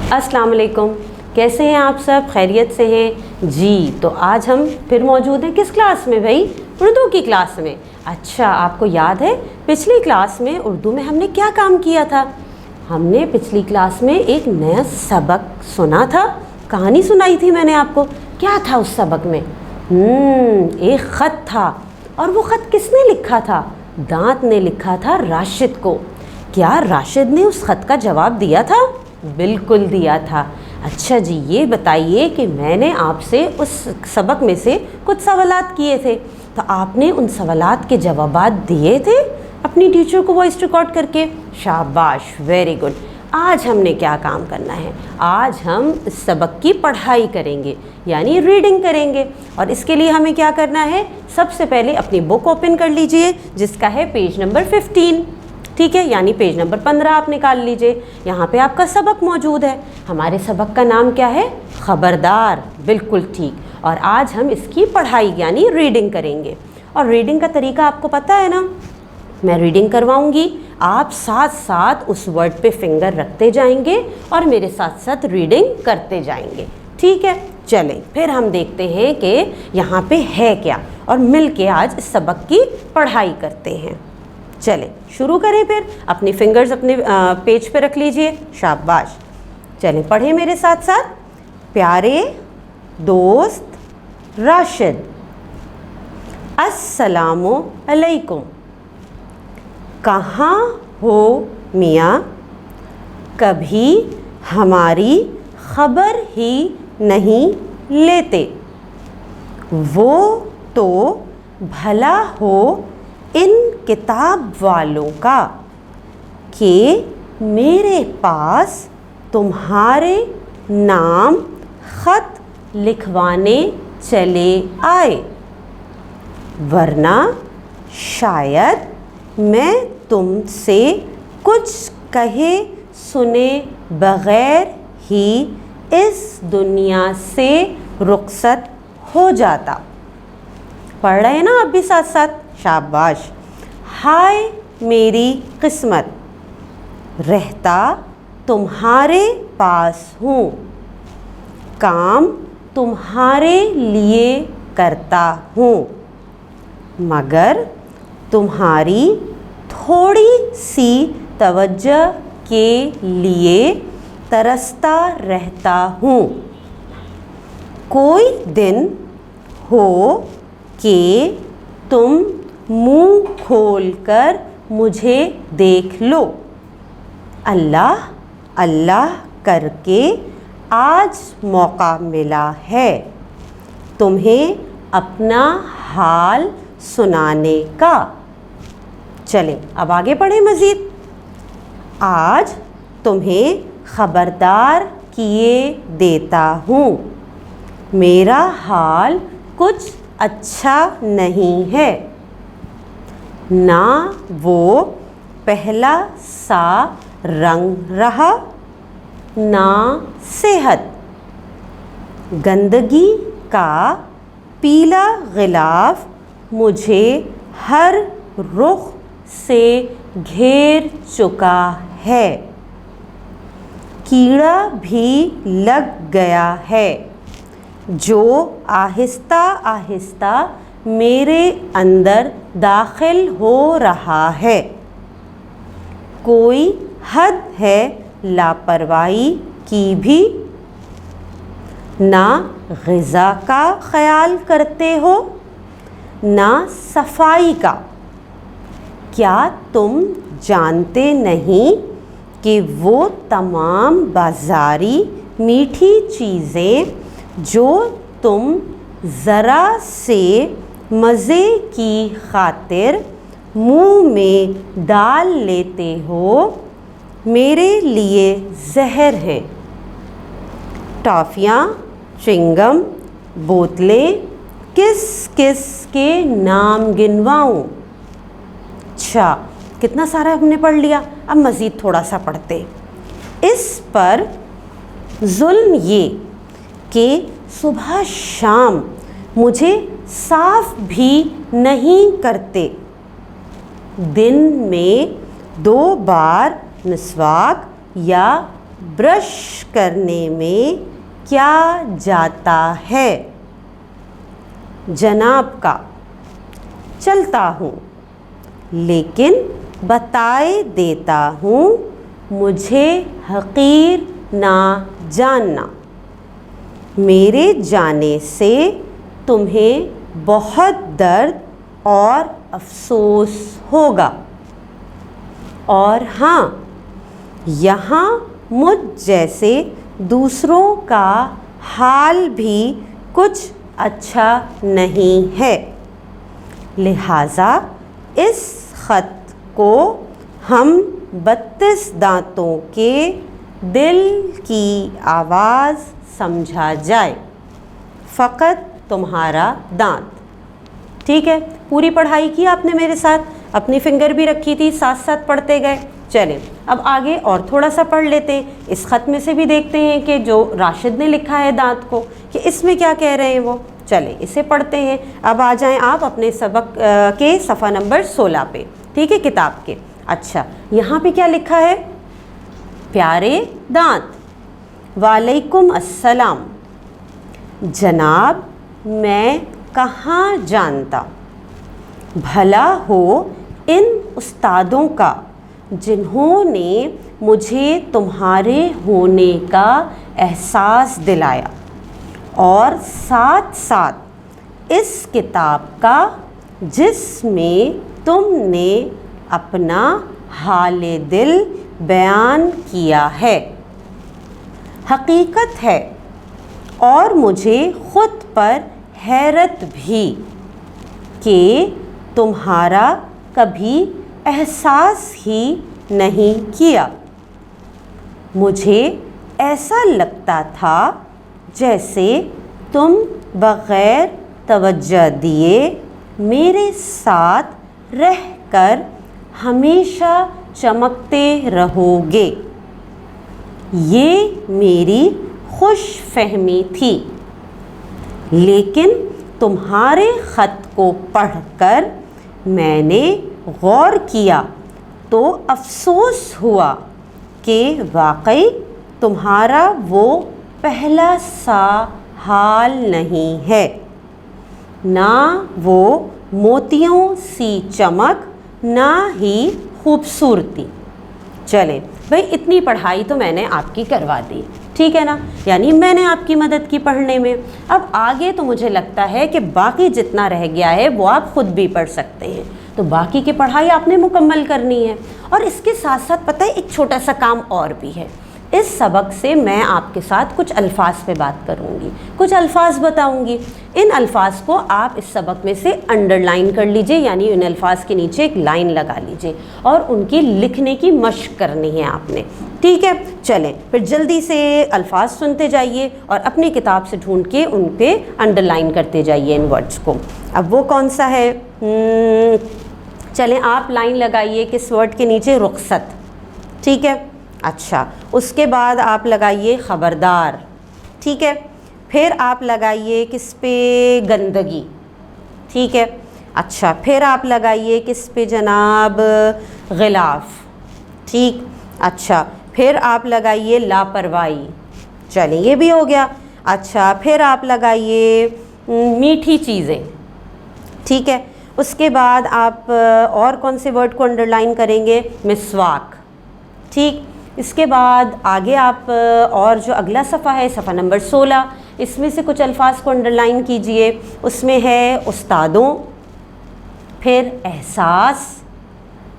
अस्सलाम वालेकुम, कैसे हैं आप सब? खैरियत से हैं जी? तो आज हम फिर मौजूद हैं किस क्लास में भाई? उर्दू की क्लास में। अच्छा, आपको याद है पिछली क्लास में उर्दू में हमने क्या काम किया था? हमने पिछली क्लास में एक नया सबक सुना था, कहानी सुनाई थी मैंने आपको। क्या था उस सबक में? एक ख़त था, और वो ख़त किसने लिखा था? दांत ने लिखा था राशिद को। क्या राशिद ने उस ख़त का जवाब दिया था? बिल्कुल दिया था। अच्छा जी, ये बताइए कि मैंने आपसे उस सबक में से कुछ सवालात किए थे, तो आपने उन सवालात के जवाबात दिए थे अपनी टीचर को वॉइस रिकॉर्ड करके? शाबाश, वेरी गुड। आज हमने क्या काम करना है? आज हम इस सबक की पढ़ाई करेंगे, यानी रीडिंग करेंगे। और इसके लिए हमें क्या करना है? सबसे पहले अपनी बुक ओपन कर लीजिए, जिसका है पेज नंबर 15, ठीक है, यानी पेज नंबर 15 आप निकाल लीजिए। यहाँ पे आपका सबक मौजूद है। हमारे सबक का नाम क्या है? खबरदार, बिल्कुल ठीक। और आज हम इसकी पढ़ाई यानी रीडिंग करेंगे। और रीडिंग का तरीका आपको पता है ना? मैं रीडिंग करवाऊंगी, आप साथ साथ उस वर्ड पे फिंगर रखते जाएंगे और मेरे साथ साथ रीडिंग करते जाएंगे, ठीक है? चलें फिर हम देखते हैं कि यहाँ पे है क्या, और मिल के आज इस सबक की पढ़ाई करते हैं। चलें शुरू करें फिर। अपनी फिंगर्स अपने पेज पे रख लीजिए। शाबाश, चलें पढ़ें मेरे साथ साथ। प्यारे दोस्त राशिद, अस्सलामु अलैकुम। कहाँ हो मियाँ? कभी हमारी खबर ही नहीं लेते। वो तो भला हो इन किताब वालों का कि मेरे पास तुम्हारे नाम ख़त लिखवाने चले आए, वरना शायद मैं तुमसे कुछ कहे सुने बग़ैर ही इस दुनिया से रुखसत हो जाता। पढ़ रहे हैं ना आप भी साथ साथ? शाबाश। हाय मेरी किस्मत, रहता तुम्हारे पास हूँ, काम तुम्हारे लिए करता हूँ, मगर तुम्हारी थोड़ी सी तवज्जो के लिए तरसता रहता हूँ। कोई दिन हो कि तुम मुंह खोलकर मुझे देख लो। अल्लाह अल्लाह करके आज मौका मिला है तुम्हें अपना हाल सुनाने का। चलें अब आगे बढ़ें मज़ीद। आज तुम्हें खबरदार किए देता हूँ, मेरा हाल कुछ अच्छा नहीं है। ना वो पहला सा रंग रहा, ना सेहत। गंदगी का पीला गिलाफ मुझे हर रुख से घेर चुका है। कीड़ा भी लग गया है, जो आहिस्ता आहिस्ता मेरे अंदर दाखिल हो रहा है। कोई हद है लापरवाही की भी। ना ग़िज़ा का ख़याल करते हो, ना सफाई का। क्या तुम जानते नहीं कि वो तमाम बाज़ारी मीठी चीज़ें जो तुम ज़रा से मज़े की खातिर मुंह में डाल लेते हो, मेरे लिए ज़हर हैं। टॉफ़ियाँ, च्युइंगम, बोतलें, किस किस के नाम गिनवाऊँ? अच्छा, कितना सारा हमने पढ़ लिया। अब मज़ीद थोड़ा सा पढ़ते। इस पर जुल्म ये कि सुबह शाम मुझे साफ भी नहीं करते। दिन में 2 बार मिसवाक या ब्रश करने में क्या जाता है? जनाब का चलता हूँ, लेकिन बताए देता हूँ, मुझे हकीर ना जानना। मेरे जाने से तुम्हें बहुत दर्द और अफसोस होगा, और हाँ, यहाँ मुझ जैसे दूसरों का हाल भी कुछ अच्छा नहीं है। लिहाजा इस ख़त को हम 32 दांतों के दिल की आवाज़ समझा जाए, फ़कत तुम्हारा दांत। ठीक है, पूरी पढ़ाई की आपने मेरे साथ, अपनी फिंगर भी रखी थी, साथ साथ पढ़ते गए। चलें अब आगे और थोड़ा सा पढ़ लेते हैं। इस ख़त में से भी देखते हैं कि जो राशिद ने लिखा है दांत को, कि इसमें क्या कह रहे हैं वो। चलें इसे पढ़ते हैं। अब आ जाएं आप अपने सबक के सफ़ा नंबर 16 पे, ठीक है, किताब के। अच्छा, यहाँ पे क्या लिखा है? प्यारे दांत, वालेकुम अस्सलाम। जनाब, मैं कहाँ जानता, भला हो इन उस्तादों का जिन्होंने मुझे तुम्हारे होने का एहसास दिलाया, और साथ साथ इस किताब का जिसमें तुमने अपना हाले दिल बयान किया है। हकीकत है, और मुझे ख़ुद पर हैरत भी कि तुम्हारा कभी एहसास ही नहीं किया। मुझे ऐसा लगता था जैसे तुम बग़ैर तवज्जो दिए मेरे साथ रहकर हमेशा चमकते रहोगे। ये मेरी खुशफहमी थी, लेकिन तुम्हारे ख़त को पढ़कर मैंने गौर किया तो अफ़सोस हुआ कि वाकई तुम्हारा वो पहला सा हाल नहीं है, ना वो मोतियों सी चमक, ना ही खूबसूरती। चलें भाई, इतनी पढ़ाई तो मैंने आपकी करवा दी, ठीक है ना, यानी मैंने आपकी मदद की पढ़ने में। अब आगे तो मुझे लगता है कि बाकी जितना रह गया है वो आप ख़ुद भी पढ़ सकते हैं, तो बाकी की पढ़ाई आपने मुकम्मल करनी है। और इसके साथ साथ पता है एक छोटा सा काम और भी है। इस सबक से मैं आपके साथ कुछ अल्फाज पे बात करूँगी, कुछ अल्फाज बताऊँगी। इन अल्फाज को आप इस सबक में से अंडरलाइन कर लीजिए, यानी इन अल्फाज के नीचे एक लाइन लगा लीजिए और उनकी लिखने की मशक करनी है आपने, ठीक है। चलें फिर जल्दी से अल्फाज सुनते जाइए और अपनी किताब से ढूंढ के उन पे अंडरलाइन करते जाइए इन वर्ड्स को। अब वो कौन सा है? चलें आप लाइन लगाइए किस वर्ड के नीचे? रुखसत, ठीक है। अच्छा, उसके बाद आप लगाइए ख़बरदार, ठीक है। फिर आप लगाइए किस पे? गंदगी, ठीक है। अच्छा, फिर आप लगाइए किस पे जनाब? ग़िलाफ़, ठीक। अच्छा, फिर आप लगाइए लापरवाही, चलिए ये भी हो गया। अच्छा, फिर आप लगाइए मीठी चीज़ें, ठीक है। उसके बाद आप और कौन से वर्ड को अंडरलाइन करेंगे? मिसवाक, ठीक। इसके बाद आगे आप और जो अगला सफ़ा है, सफ़ा नंबर 16, इसमें से कुछ अल्फाज को अंडरलाइन कीजिए। उसमें है उस्तादों, फिर एहसास,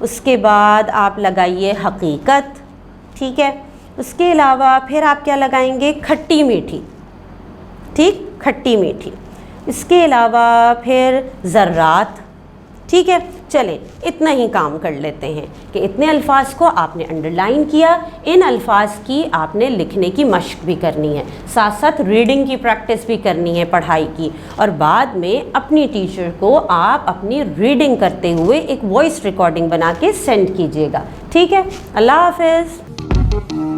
उसके बाद आप लगाइए हकीकत, ठीक है। उसके अलावा फिर आप क्या लगाएंगे? खट्टी मीठी, ठीक, खट्टी मीठी। इसके अलावा फिर ज़र्रात, ठीक है। चलें इतना ही काम कर लेते हैं कि इतने अल्फाज को आपने अंडरलाइन किया, इन अल्फाज की आपने लिखने की मशक भी करनी है, साथ साथ रीडिंग की प्रैक्टिस भी करनी है पढ़ाई की, और बाद में अपनी टीचर को आप अपनी रीडिंग करते हुए एक वॉइस रिकॉर्डिंग बना के सेंड कीजिएगा, ठीक है। अल्लाह हाफ़िज़।